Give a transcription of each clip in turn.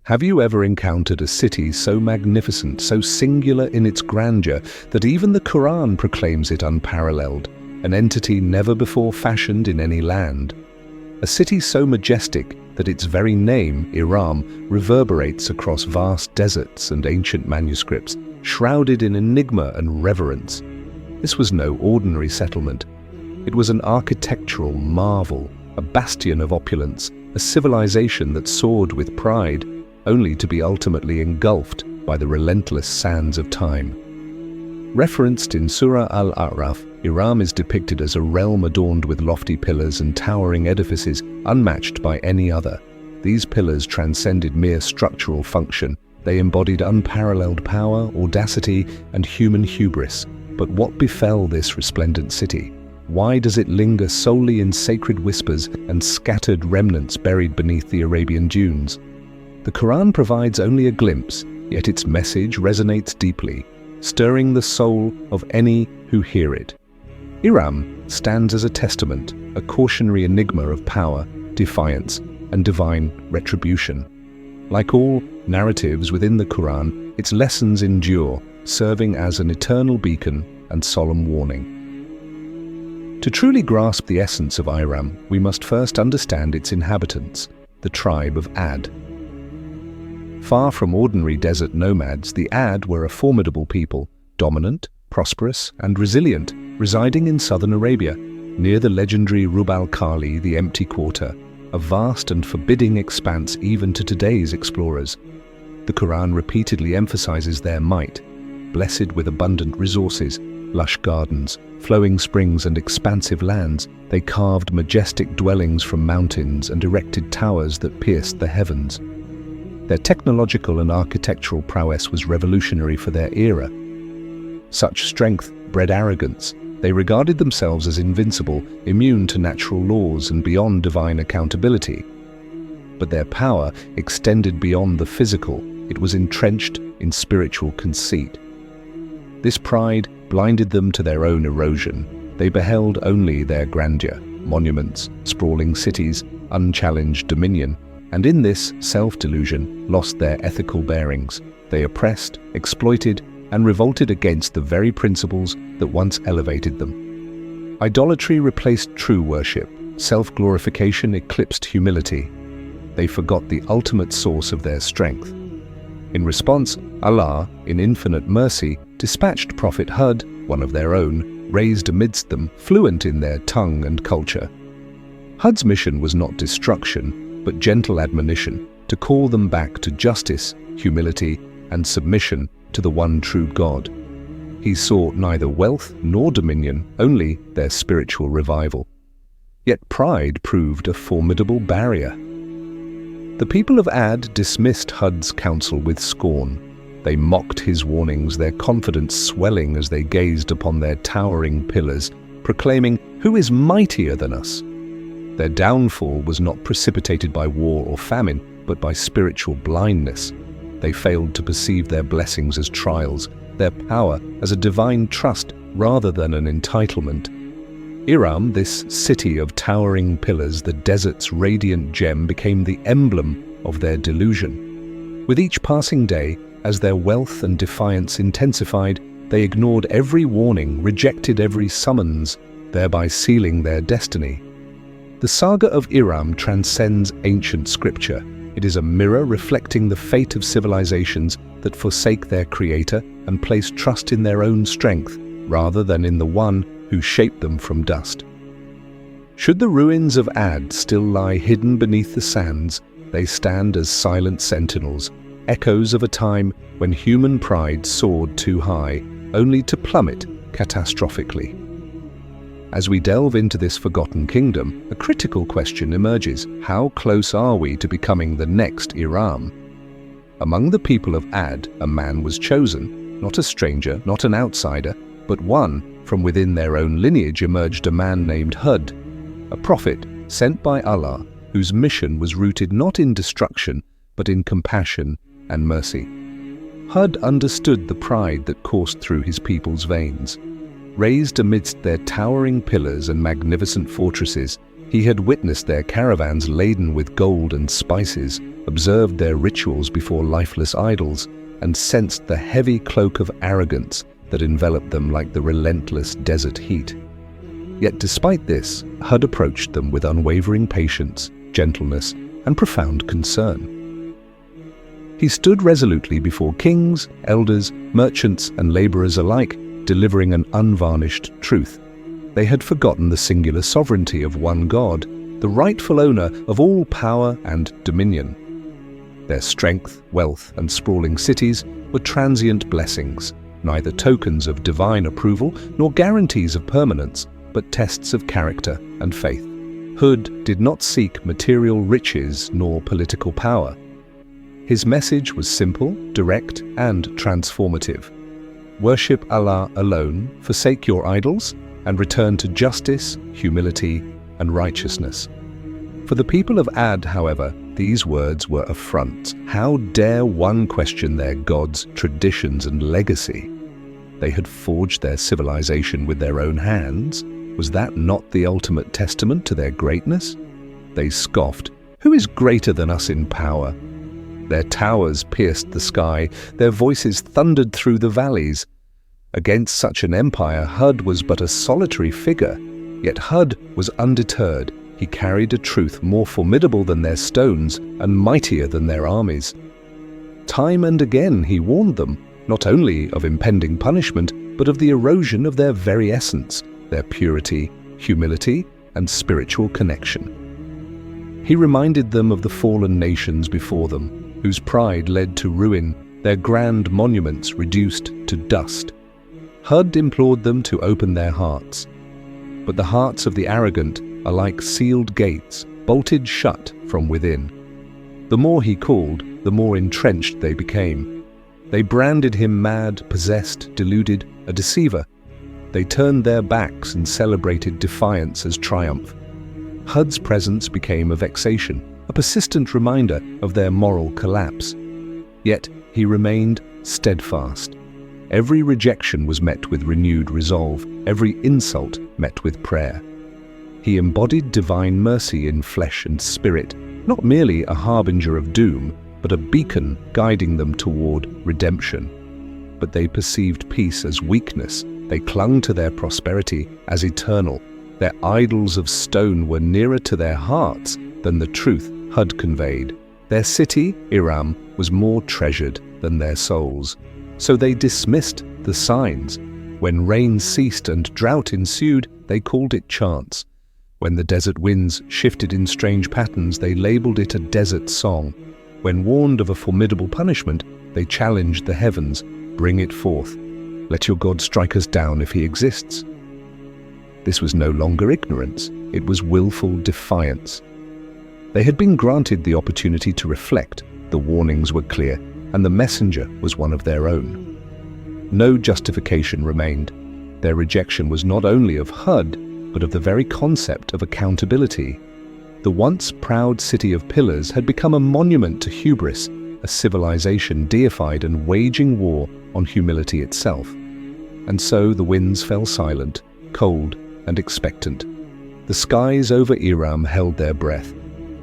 Have you ever encountered a city so magnificent, so singular in its grandeur, that even the Qur'an proclaims it unparalleled, an entity never before fashioned in any land? A city so majestic that its very name, Iram, reverberates across vast deserts and ancient manuscripts, shrouded in enigma and reverence. This was no ordinary settlement. It was an architectural marvel, a bastion of opulence, a civilization that soared with pride, only to be ultimately engulfed by the relentless sands of time. Referenced in Surah Al-A'raf, Iram is depicted as a realm adorned with lofty pillars and towering edifices unmatched by any other. These pillars transcended mere structural function. They embodied unparalleled power, audacity, and human hubris. But what befell this resplendent city? Why does it linger solely in sacred whispers and scattered remnants buried beneath the Arabian dunes? The Quran provides only a glimpse, yet its message resonates deeply, stirring the soul of any who hear it. Iram stands as a testament, a cautionary enigma of power, defiance, and divine retribution. Like all narratives within the Quran, its lessons endure, serving as an eternal beacon and solemn warning. To truly grasp the essence of Iram, we must first understand its inhabitants, the tribe of Ad. Far from ordinary desert nomads, the Ad were a formidable people, dominant, prosperous, and resilient, residing in southern Arabia, near the legendary Rub al-Khali, the empty quarter, a vast and forbidding expanse even to today's explorers. The Quran repeatedly emphasizes their might, blessed with abundant resources, lush gardens, flowing springs, and expansive lands. They carved majestic dwellings from mountains and erected towers that pierced the heavens. Their technological and architectural prowess was revolutionary for their era. Such strength bred arrogance. They regarded themselves as invincible, immune to natural laws and beyond divine accountability. But their power extended beyond the physical. It was entrenched in spiritual conceit. This pride blinded them to their own erosion. They beheld only their grandeur, monuments, sprawling cities, unchallenged dominion, and in this self-delusion lost their ethical bearings. They oppressed, exploited, and revolted against the very principles that once elevated them. Idolatry replaced true worship. Self-glorification eclipsed humility. They forgot the ultimate source of their strength. In response, Allah, in infinite mercy, dispatched Prophet Hud, one of their own, raised amidst them, fluent in their tongue and culture. Hud's mission was not destruction, but gentle admonition, to call them back to justice, humility, and submission to the one true God. He sought neither wealth nor dominion, only their spiritual revival. Yet pride proved a formidable barrier. The people of Ad dismissed Hud's counsel with scorn. They mocked his warnings, their confidence swelling as they gazed upon their towering pillars, proclaiming, "Who is mightier than us?" Their downfall was not precipitated by war or famine, but by spiritual blindness. They failed to perceive their blessings as trials, their power as a divine trust rather than an entitlement. Iram, this city of towering pillars, the desert's radiant gem, became the emblem of their delusion. With each passing day, as their wealth and defiance intensified, they ignored every warning, rejected every summons, thereby sealing their destiny. The saga of Iram transcends ancient scripture. It is a mirror reflecting the fate of civilizations that forsake their creator and place trust in their own strength rather than in the one who shaped them from dust. Should the ruins of Ad still lie hidden beneath the sands, they stand as silent sentinels, echoes of a time when human pride soared too high, only to plummet catastrophically. As we delve into this forgotten kingdom, a critical question emerges. How close are we to becoming the next Iram? Among the people of Ad, a man was chosen, not a stranger, not an outsider, but one. From within their own lineage emerged a man named Hud, a prophet sent by Allah, whose mission was rooted not in destruction, but in compassion and mercy. Hud understood the pride that coursed through his people's veins. Raised amidst their towering pillars and magnificent fortresses, he had witnessed their caravans laden with gold and spices, observed their rituals before lifeless idols, and sensed the heavy cloak of arrogance that enveloped them like the relentless desert heat. Yet despite this, Hud approached them with unwavering patience, gentleness, and profound concern. He stood resolutely before kings, elders, merchants, and laborers alike, delivering an unvarnished truth. They had forgotten the singular sovereignty of one God, the rightful owner of all power and dominion. Their strength, wealth, and sprawling cities were transient blessings, neither tokens of divine approval nor guarantees of permanence, but tests of character and faith. Hud did not seek material riches nor political power. His message was simple, direct, and transformative. Worship Allah alone, forsake your idols, and return to justice, humility, and righteousness. For the people of Ad, however, these words were affronts. How dare one question their gods, traditions, and legacy? They had forged their civilization with their own hands. Was that not the ultimate testament to their greatness? They scoffed, "Who is greater than us in power?" Their towers pierced the sky, their voices thundered through the valleys. Against such an empire, Hud was but a solitary figure. Yet Hud was undeterred. He carried a truth more formidable than their stones and mightier than their armies. Time and again he warned them, not only of impending punishment, but of the erosion of their very essence, their purity, humility, and spiritual connection. He reminded them of the fallen nations before them, whose pride led to ruin, their grand monuments reduced to dust. Hud implored them to open their hearts. But the hearts of the arrogant are like sealed gates, bolted shut from within. The more he called, the more entrenched they became. They branded him mad, possessed, deluded, a deceiver. They turned their backs and celebrated defiance as triumph. Hud's presence became a vexation, a persistent reminder of their moral collapse. Yet he remained steadfast. Every rejection was met with renewed resolve, every insult met with prayer. He embodied divine mercy in flesh and spirit, not merely a harbinger of doom, but a beacon guiding them toward redemption. But they perceived peace as weakness. They clung to their prosperity as eternal. Their idols of stone were nearer to their hearts than the truth Hud conveyed. Their city, Iram, was more treasured than their souls. So they dismissed the signs. When rain ceased and drought ensued, they called it chance. When the desert winds shifted in strange patterns, they labeled it a desert song. When warned of a formidable punishment, they challenged the heavens, "Bring it forth. Let your God strike us down if he exists." This was no longer ignorance, it was willful defiance. They had been granted the opportunity to reflect, the warnings were clear, and the messenger was one of their own. No justification remained. Their rejection was not only of Hud, but of the very concept of accountability. The once proud city of pillars had become a monument to hubris, a civilization deified and waging war on humility itself. And so the winds fell silent, cold and expectant. The skies over Iram held their breath.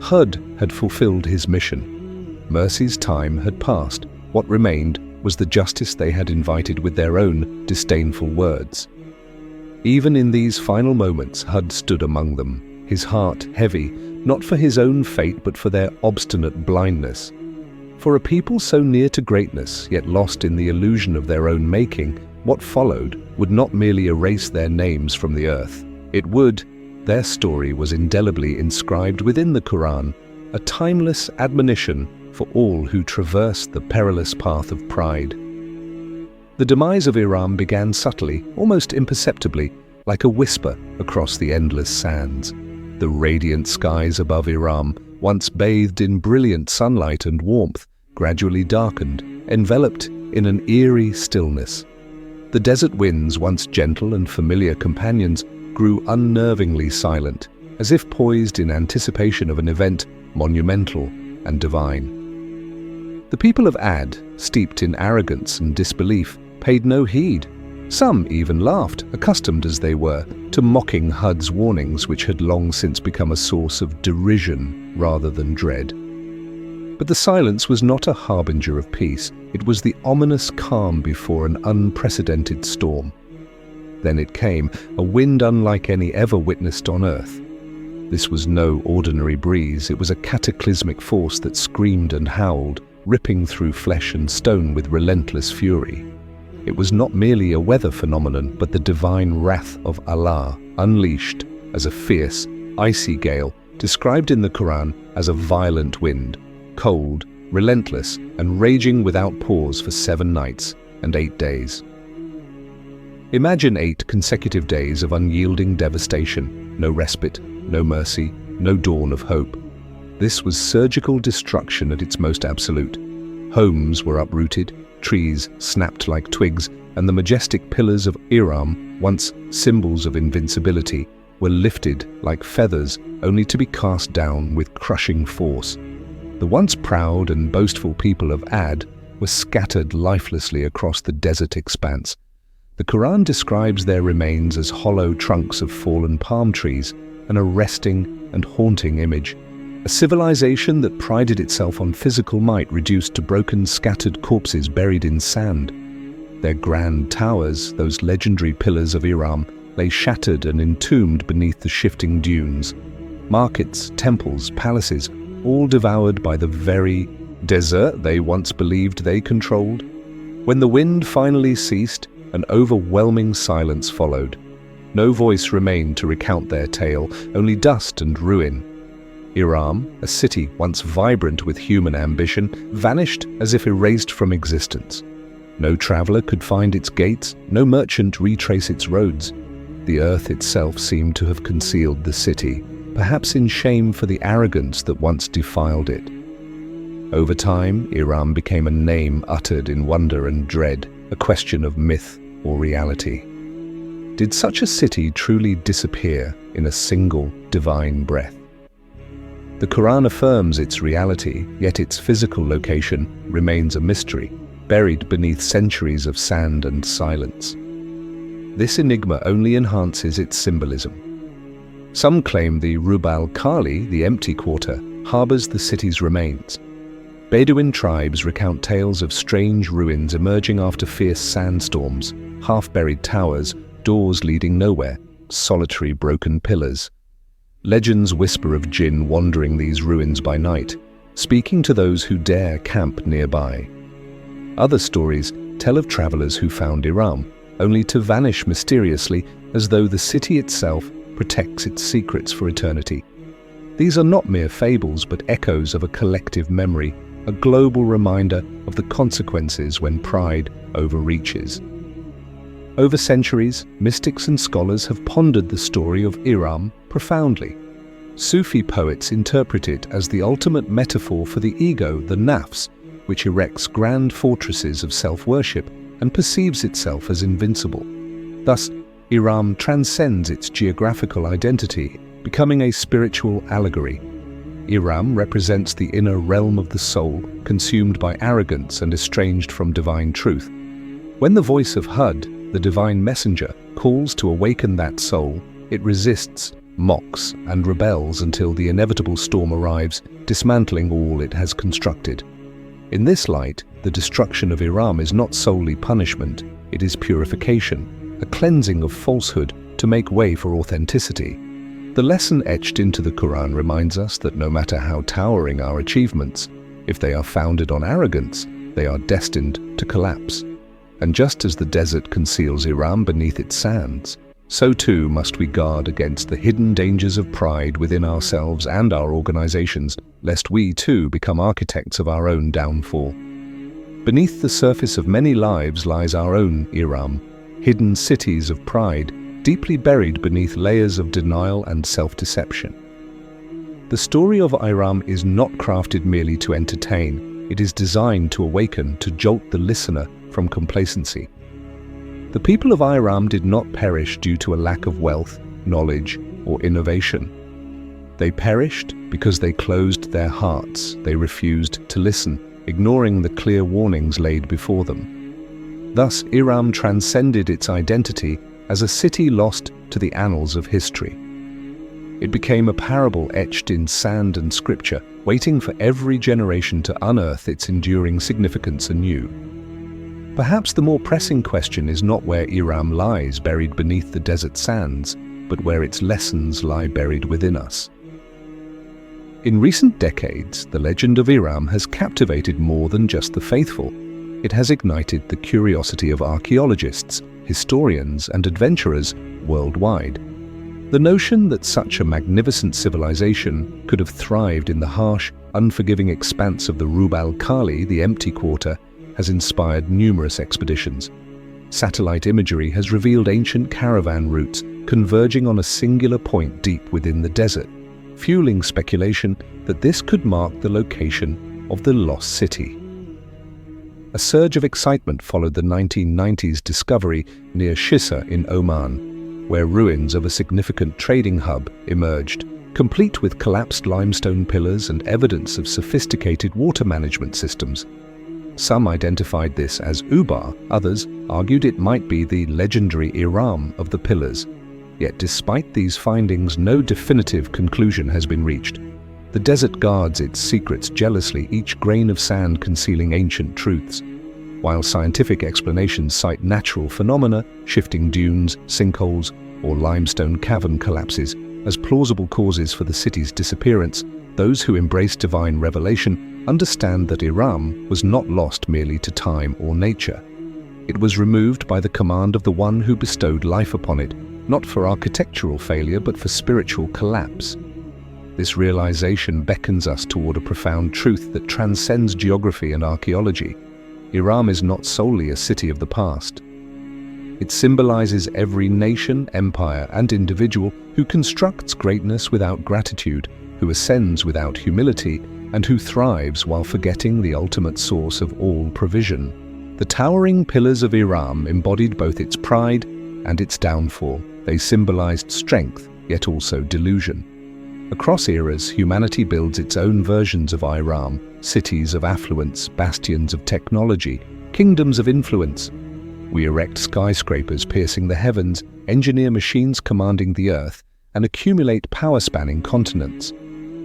Hud had fulfilled his mission. Mercy's time had passed. What remained was the justice they had invited with their own disdainful words. Even in these final moments, Hud stood among them, his heart heavy, not for his own fate but for their obstinate blindness. For a people so near to greatness, yet lost in the illusion of their own making, what followed would not merely erase their names from the earth. It would, their story was indelibly inscribed within the Qur'an, a timeless admonition for all who traverse the perilous path of pride. The demise of Iram began subtly, almost imperceptibly, like a whisper across the endless sands. The radiant skies above Iram, once bathed in brilliant sunlight and warmth, gradually darkened, enveloped in an eerie stillness. The desert winds, once gentle and familiar companions, grew unnervingly silent, as if poised in anticipation of an event monumental and divine. The people of Ad, steeped in arrogance and disbelief, paid no heed. Some even laughed, accustomed as they were to mocking Hud's warnings, which had long since become a source of derision rather than dread. But the silence was not a harbinger of peace. It was the ominous calm before an unprecedented storm. Then it came, a wind unlike any ever witnessed on earth. This was no ordinary breeze. It was a cataclysmic force that screamed and howled, ripping through flesh and stone with relentless fury. It was not merely a weather phenomenon, but the divine wrath of Allah, unleashed as a fierce, icy gale, described in the Qur'an as a violent wind, cold, relentless, and raging without pause for 7 nights and 8 days. Imagine 8 consecutive days of unyielding devastation, no respite, no mercy, no dawn of hope. This was surgical destruction at its most absolute. Homes were uprooted, trees snapped like twigs, and the majestic pillars of Iram, once symbols of invincibility, were lifted like feathers only to be cast down with crushing force. The once proud and boastful people of Ad were scattered lifelessly across the desert expanse. The Quran describes their remains as hollow trunks of fallen palm trees, an arresting and haunting image. A civilization that prided itself on physical might reduced to broken, scattered corpses buried in sand. Their grand towers, those legendary pillars of Iram, lay shattered and entombed beneath the shifting dunes. Markets, temples, palaces, all devoured by the very desert they once believed they controlled. When the wind finally ceased, an overwhelming silence followed. No voice remained to recount their tale, only dust and ruin. Iram, a city once vibrant with human ambition, vanished as if erased from existence. No traveler could find its gates, no merchant retrace its roads. The earth itself seemed to have concealed the city, perhaps in shame for the arrogance that once defiled it. Over time, Iram became a name uttered in wonder and dread, a question of myth or reality. Did such a city truly disappear in a single divine breath? The Quran affirms its reality, yet its physical location remains a mystery, buried beneath centuries of sand and silence. This enigma only enhances its symbolism. Some claim the Rub al-Khali, the empty quarter, harbors the city's remains. Bedouin tribes recount tales of strange ruins emerging after fierce sandstorms, half-buried towers, doors leading nowhere, solitary broken pillars. Legends whisper of jinn wandering these ruins by night, speaking to those who dare camp nearby. Other stories tell of travelers who found Iram, only to vanish mysteriously as though the city itself protects its secrets for eternity. These are not mere fables, but echoes of a collective memory, a global reminder of the consequences when pride overreaches. Over centuries, mystics and scholars have pondered the story of Iram profoundly. Sufi poets interpret it as the ultimate metaphor for the ego, the nafs, which erects grand fortresses of self-worship and perceives itself as invincible. Thus, Iram transcends its geographical identity, becoming a spiritual allegory. Iram represents the inner realm of the soul, consumed by arrogance and estranged from divine truth. When the voice of Hud, the divine messenger, calls to awaken that soul, it resists, mocks, and rebels until the inevitable storm arrives, dismantling all it has constructed. In this light, the destruction of Iram is not solely punishment, it is purification, a cleansing of falsehood to make way for authenticity. The lesson etched into the Quran reminds us that no matter how towering our achievements, if they are founded on arrogance, they are destined to collapse. And just as the desert conceals Iram beneath its sands, so too must we guard against the hidden dangers of pride within ourselves and our organizations, lest we too become architects of our own downfall. Beneath the surface of many lives lies our own Iram, hidden cities of pride, deeply buried beneath layers of denial and self-deception. The story of Iram is not crafted merely to entertain, it is designed to awaken, to jolt the listener from complacency. The people of Iram did not perish due to a lack of wealth, knowledge, or innovation. They perished because they closed their hearts, they refused to listen, ignoring the clear warnings laid before them. Thus, Iram transcended its identity as a city lost to the annals of history. It became a parable etched in sand and scripture, waiting for every generation to unearth its enduring significance anew. Perhaps the more pressing question is not where Iram lies buried beneath the desert sands, but where its lessons lie buried within us. In recent decades, the legend of Iram has captivated more than just the faithful. It has ignited the curiosity of archaeologists, historians, and adventurers worldwide. The notion that such a magnificent civilization could have thrived in the harsh, unforgiving expanse of the Rub al-Khali, the empty quarter, has inspired numerous expeditions. Satellite imagery has revealed ancient caravan routes converging on a singular point deep within the desert, fueling speculation that this could mark the location of the lost city. A surge of excitement followed the 1990s discovery near Shissa in Oman, where ruins of a significant trading hub emerged, complete with collapsed limestone pillars and evidence of sophisticated water management systems. Some identified this as Ubar, others argued it might be the legendary Iram of the pillars. Yet despite these findings, no definitive conclusion has been reached. The desert guards its secrets jealously, each grain of sand concealing ancient truths. While scientific explanations cite natural phenomena, shifting dunes, sinkholes, or limestone cavern collapses, as plausible causes for the city's disappearance, those who embrace divine revelation understand that Iram was not lost merely to time or nature. It was removed by the command of the one who bestowed life upon it, not for architectural failure but for spiritual collapse. This realization beckons us toward a profound truth that transcends geography and archaeology. Iram is not solely a city of the past. It symbolizes every nation, empire, and individual who constructs greatness without gratitude, who ascends without humility, and who thrives while forgetting the ultimate source of all provision. The towering pillars of Iram embodied both its pride and its downfall. They symbolized strength, yet also delusion. Across eras, humanity builds its own versions of Iram, cities of affluence, bastions of technology, kingdoms of influence. We erect skyscrapers piercing the heavens, engineer machines commanding the earth, and accumulate power-spanning continents.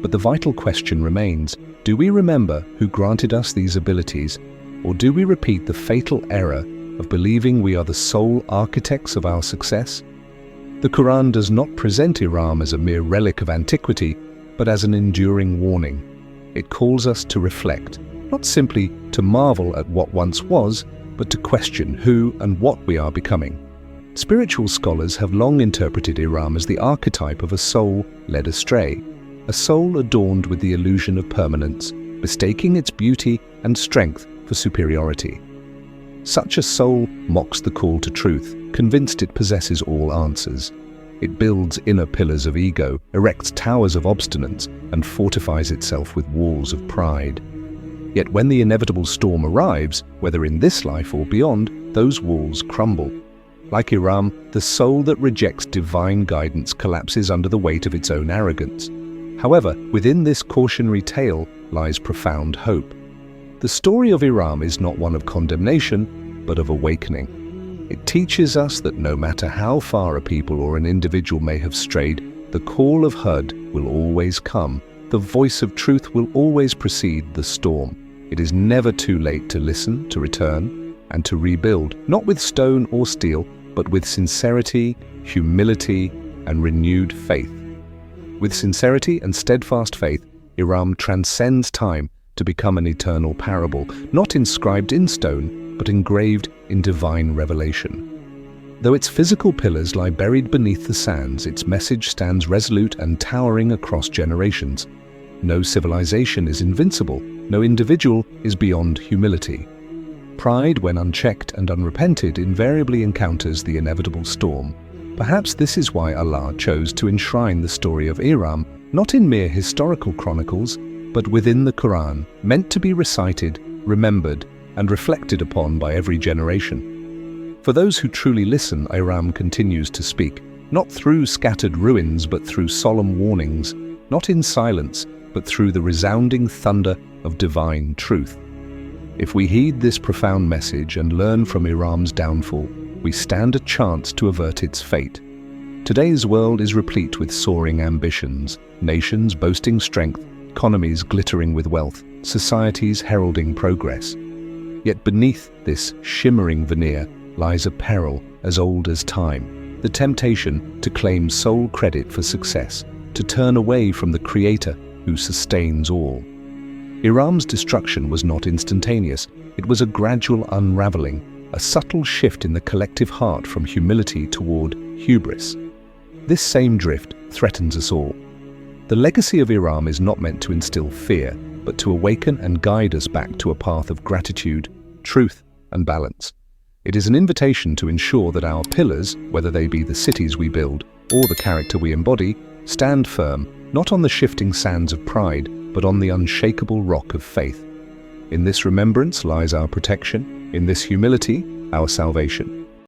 But the vital question remains, do we remember who granted us these abilities, or do we repeat the fatal error of believing we are the sole architects of our success? The Qur'an does not present Iram as a mere relic of antiquity, but as an enduring warning. It calls us to reflect, not simply to marvel at what once was, but to question who and what we are becoming. Spiritual scholars have long interpreted Iram as the archetype of a soul led astray, a soul adorned with the illusion of permanence, mistaking its beauty and strength for superiority. Such a soul mocks the call to truth, convinced it possesses all answers. It builds inner pillars of ego, erects towers of obstinance, and fortifies itself with walls of pride. Yet when the inevitable storm arrives, whether in this life or beyond, those walls crumble. Like Iram, the soul that rejects divine guidance collapses under the weight of its own arrogance. However, within this cautionary tale lies profound hope. The story of Iram is not one of condemnation, but of awakening. It teaches us that no matter how far a people or an individual may have strayed, the call of Hud will always come. The voice of truth will always precede the storm. It is never too late to listen, to return, and to rebuild, not with stone or steel, but with sincerity, humility, and renewed faith. With sincerity and steadfast faith, Iram transcends time to become an eternal parable, not inscribed in stone, but engraved in divine revelation. Though its physical pillars lie buried beneath the sands, its message stands resolute and towering across generations. No civilization is invincible, no individual is beyond humility. Pride, when unchecked and unrepented, invariably encounters the inevitable storm. Perhaps this is why Allah chose to enshrine the story of Iram not in mere historical chronicles, but within the Qur'an, meant to be recited, remembered, and reflected upon by every generation. For those who truly listen, Iram continues to speak, not through scattered ruins, but through solemn warnings, not in silence, but through the resounding thunder of divine truth. If we heed this profound message and learn from Iram's downfall, we stand a chance to avert its fate. Today's world is replete with soaring ambitions, nations boasting strength, economies glittering with wealth, societies heralding progress. Yet beneath this shimmering veneer lies a peril as old as time, the temptation to claim sole credit for success, to turn away from the Creator who sustains all. Iram's destruction was not instantaneous. It was a gradual unraveling, a subtle shift in the collective heart from humility toward hubris. This same drift threatens us all. The legacy of Iram is not meant to instill fear, but to awaken and guide us back to a path of gratitude, truth, and balance. It is an invitation to ensure that our pillars, whether they be the cities we build or the character we embody, stand firm, not on the shifting sands of pride, but on the unshakable rock of faith. In this remembrance lies our protection, in this humility, our salvation.